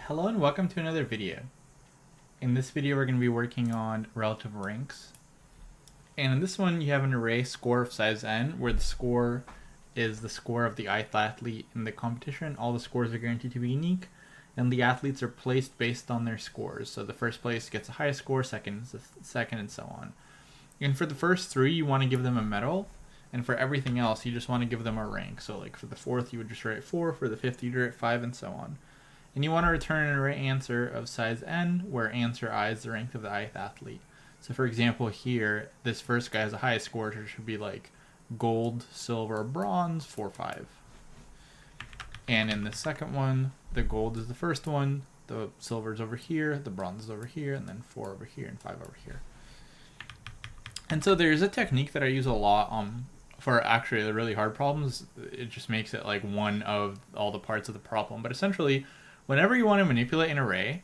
Hello and welcome to another video. In this video we're going to be working on relative ranks. And in this one you have an array score of size n where the score is the score of the ith athlete in the competition. All the scores are guaranteed to be unique and the athletes are placed based on their scores. So the first place gets the highest score, second is the second, and so on. And for the first three you want to give them a medal, and for everything else you just want to give them a rank. So like for the fourth you would just write 4, for the fifth you'd write 5, and so on. And you want to return an array answer of size n, where answer I is the rank of the ith athlete. So for example here, this first guy has the highest score, so it should be like gold, silver, bronze, 4, 5. And in the second one, the gold is the first one, the silver is over here, the bronze is over here, and then 4 over here and 5 over here. And so there's a technique that I use a lot for actually the really hard problems. It just makes it like one of all the parts of the problem. But essentially, whenever you want to manipulate an array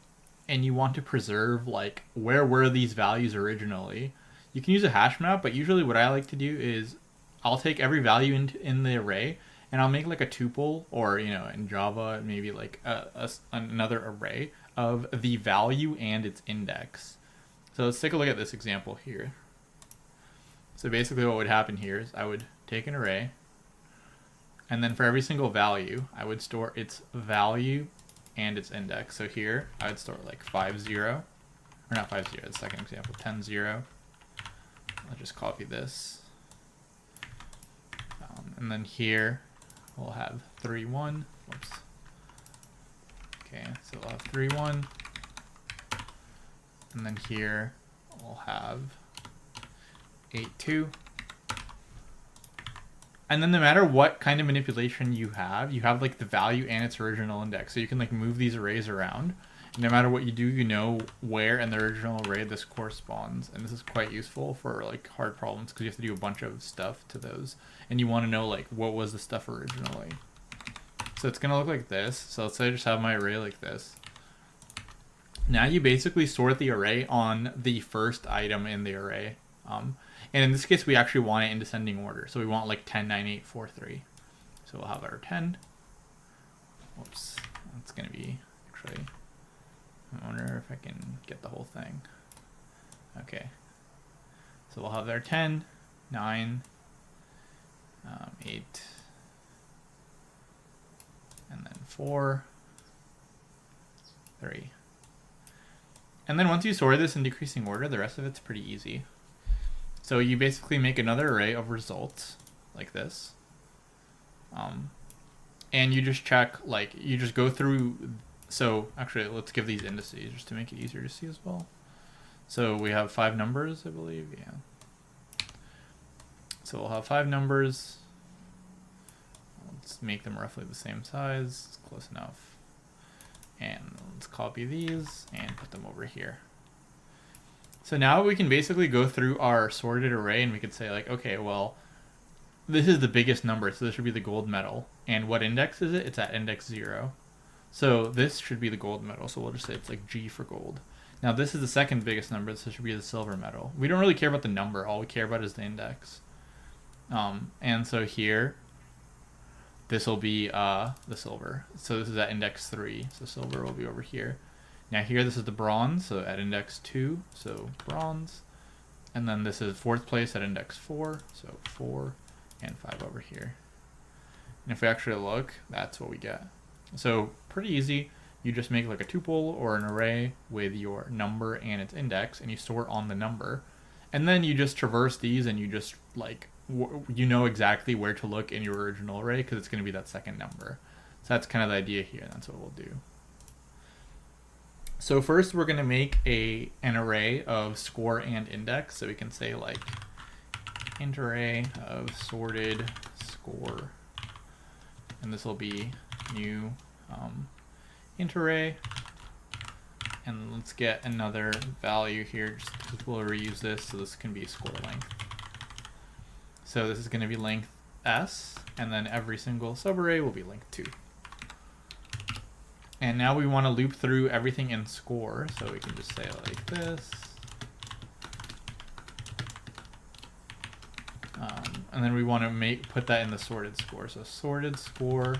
and you want to preserve like where were these values originally, you can use a hash map, but usually what I like to do is I'll take every value in the array and I'll make like a tuple, or in Java maybe like another array of the value and its index. So let's take a look at this example here. So basically what would happen here is I would take an array, and then for every single value I would store its value and its index. So here I would store like 5, 0, or not 5, 0, the second example, 10, 0. I'll just copy this. And then here we'll have 3, 1. Whoops. Okay, so we'll have 3, 1. And then here we'll have 8, 2. And then no matter what kind of manipulation you have like the value and its original index. So you can like move these arrays around. And no matter what you do, you know where in the original array this corresponds. And this is quite useful for like hard problems because you have to do a bunch of stuff to those. And you want to know like what was the stuff originally. So it's going to look like this. So let's say I just have my array like this. Now you basically sort the array on the first item in the array. And in this case, we actually want it in descending order. So we want like 10, 9, 8, 4, 3. So we'll have our 10. Whoops. That's going to be actually, I wonder if I can get the whole thing. Okay. So we'll have our 10, 9, 8, and then 4, 3. And then once you sort this in decreasing order, the rest of it's pretty easy. So you basically make another array of results like this. And you just check, like, you just go through. So actually, let's give these indices just to make it easier to see as well. So we have 5 numbers, I believe. Yeah. So we'll have 5 numbers. Let's make them roughly the same size. It's close enough. And let's copy these and put them over here. So now we can basically go through our sorted array and we could say like, okay, well, this is the biggest number, so this should be the gold medal. And what index is it? It's at index 0. So this should be the gold medal, so we'll just say it's like G for gold. Now this is the second biggest number, so this should be the silver medal. We don't really care about the number, all we care about is the index. And so here, this will be the silver. So this is at index 3, so silver will be over here. Now here, this is the bronze, so at index 2, so bronze. And then this is 4th place at index 4, so 4 and 5 over here. And if we actually look, that's what we get. So pretty easy. You just make like a tuple or an array with your number and its index, and you sort on the number. And then you just traverse these and you just like, you know exactly where to look in your original array because it's going to be that second number. So that's kind of the idea here, and that's what we'll do. So first we're going to make an array of score and index. So we can say like int array of sorted score. And this will be new int array. And let's get another value here just because we'll reuse this. So this can be score length. So this is going to be length s, and then every single subarray will be length 2. And now we want to loop through everything in score, so we can just say it like this. And then we want to put that in the sorted score. So sorted score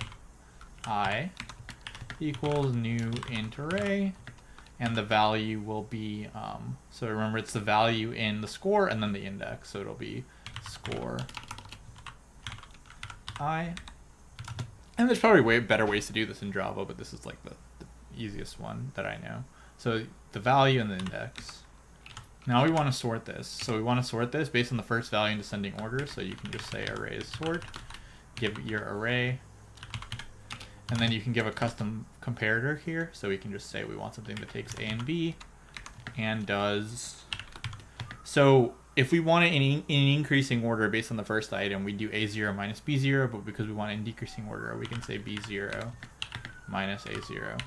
I equals new int array, and the value will be, so remember it's the value in the score and then the index, so it'll be score I. And there's probably way better ways to do this in Java, but this is like the easiest one that I know. So the value and the index. Now we want to sort this. So we want to sort this based on the first value in descending order. So you can just say array sort, give it your array, and then you can give a custom comparator here. So we can just say we want something that takes A and B and does. So if we want it in increasing order based on the first item, we do A0 minus B0, but because we want it in decreasing order, we can say B0 minus A0.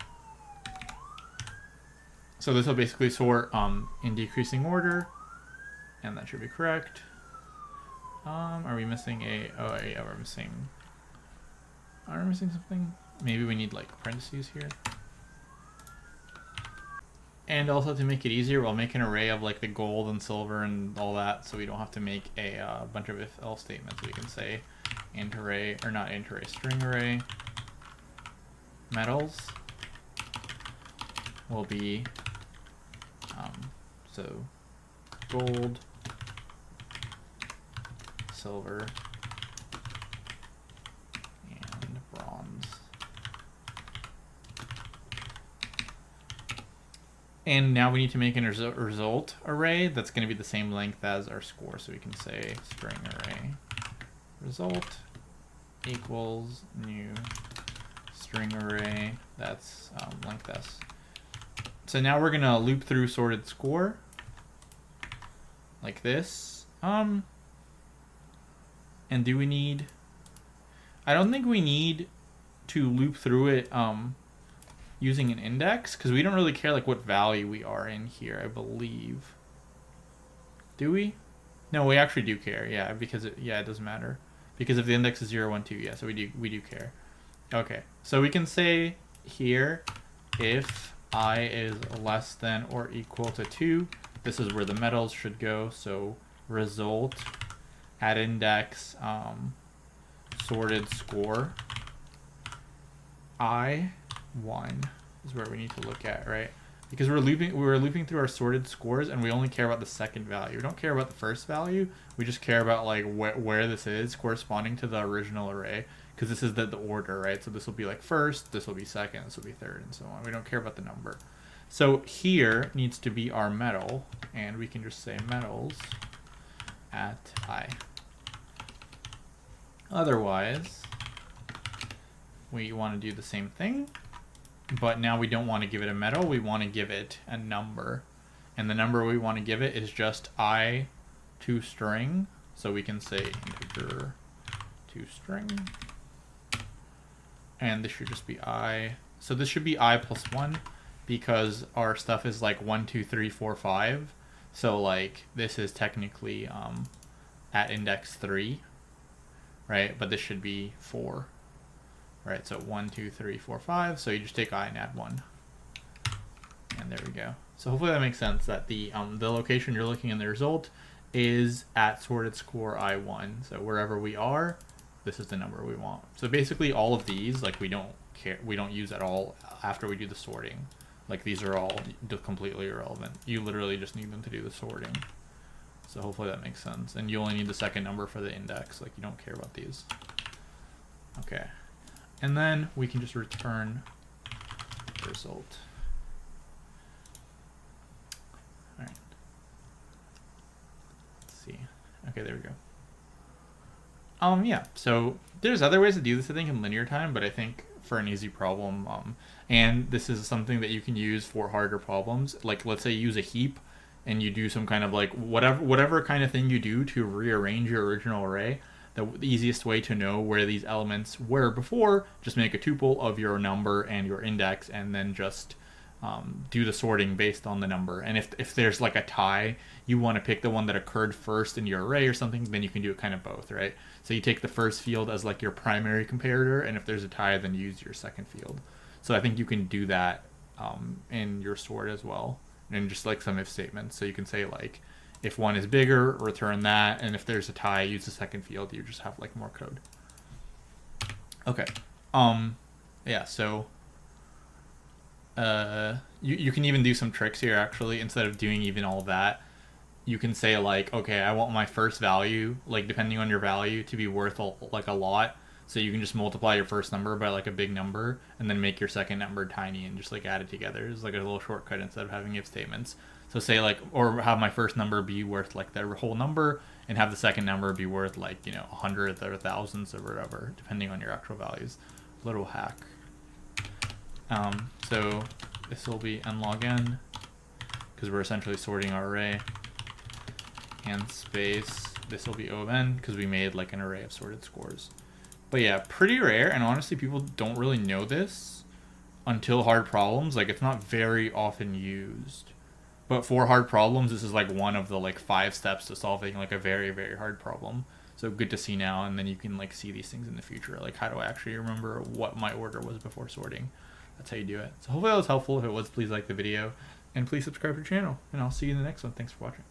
So this will basically sort in decreasing order, and that should be correct. Are we missing a? Oh yeah, we're missing. Are we missing something? Maybe we need like parentheses here. And also to make it easier, we'll make an array of like the gold and silver and all that, so we don't have to make a bunch of if-else statements. We can say int array, or not int array, string array metals will be so gold, silver, and bronze. And now we need to make an result array that's going to be the same length as our score. So we can say string array result equals new string array that's length s. So now we're going to loop through sorted score like this. And do we need... I don't think we need to loop through it using an index, because we don't really care like what value we are in here, I believe. Do we? No, we actually do care, yeah, because it doesn't matter. Because if the index is 0, 1, 2, yeah, so we do care. Okay, so we can say here, if I is less than or equal to 2, this is where the metals should go, so result at index sorted score I1 is where we need to look at, right? Because we're looping through our sorted scores, and we only care about the second value. We don't care about the first value. We just care about like where this is corresponding to the original array, because this is the order, right? So this will be like first, this will be second, this will be third, and so on. We don't care about the number. So here needs to be our metal, and we can just say metals at I. Otherwise, we want to do the same thing, but now we don't want to give it a metal, we want to give it a number. And the number we want to give it is just I to string, so we can say integer to string. And this should just be I. So this should be I plus 1, because our stuff is like 1, 2, 3, 4, 5. So like this is technically at index 3, right? But this should be 4. Right, so 1, 2, 3, 4, 5. So you just take I and add 1, and there we go. So hopefully that makes sense. That the location you're looking in the result is at sorted score I1. So wherever we are, this is the number we want. So basically, all of these, like we don't use at all after we do the sorting. Like these are all completely irrelevant. You literally just need them to do the sorting. So hopefully that makes sense. And you only need the second number for the index. Like you don't care about these. Okay. And then we can just return the result. All right. Let's see. Okay, there we go. Yeah, so there's other ways to do this, I think, in linear time, but I think for an easy problem, and this is something that you can use for harder problems. Like, let's say you use a heap and you do some kind of like whatever kind of thing you do to rearrange your original array. The easiest way to know where these elements were before, just make a tuple of your number and your index, and then just do the sorting based on the number. And if there's like a tie, you want to pick the one that occurred first in your array or something, then you can do it kind of both, right? So you take the first field as like your primary comparator, and if there's a tie, then use your second field. So I think you can do that in your sort as well, and just like some if statements. So you can say like, if one is bigger, return that, and if there's a tie, use the second field. You just have like more code. Okay. Yeah, so you can even do some tricks here actually. Instead of doing even all that, you can say like, okay, I want my first value, like depending on your value, to be worth like a lot. So you can just multiply your first number by like a big number, and then make your second number tiny, and just like add it together. It's like a little shortcut instead of having if statements. So say like, or have my first number be worth like the whole number, and have the second number be worth like, you know, hundredth or thousands or whatever, depending on your actual values. Little hack. So this will be nlogn, because we're essentially sorting our array, and space, this will be O of n, because we made like an array of sorted scores. But yeah, pretty rare, and honestly people don't really know this until hard problems. Like, it's not very often used. But for hard problems, this is like one of the like 5 steps to solving like a very, very hard problem. So good to see now, and then you can like see these things in the future. Like, how do I actually remember what my order was before sorting? That's how you do it. So hopefully that was helpful. If it was, please like the video, and please subscribe to the channel, and I'll see you in the next one. Thanks for watching.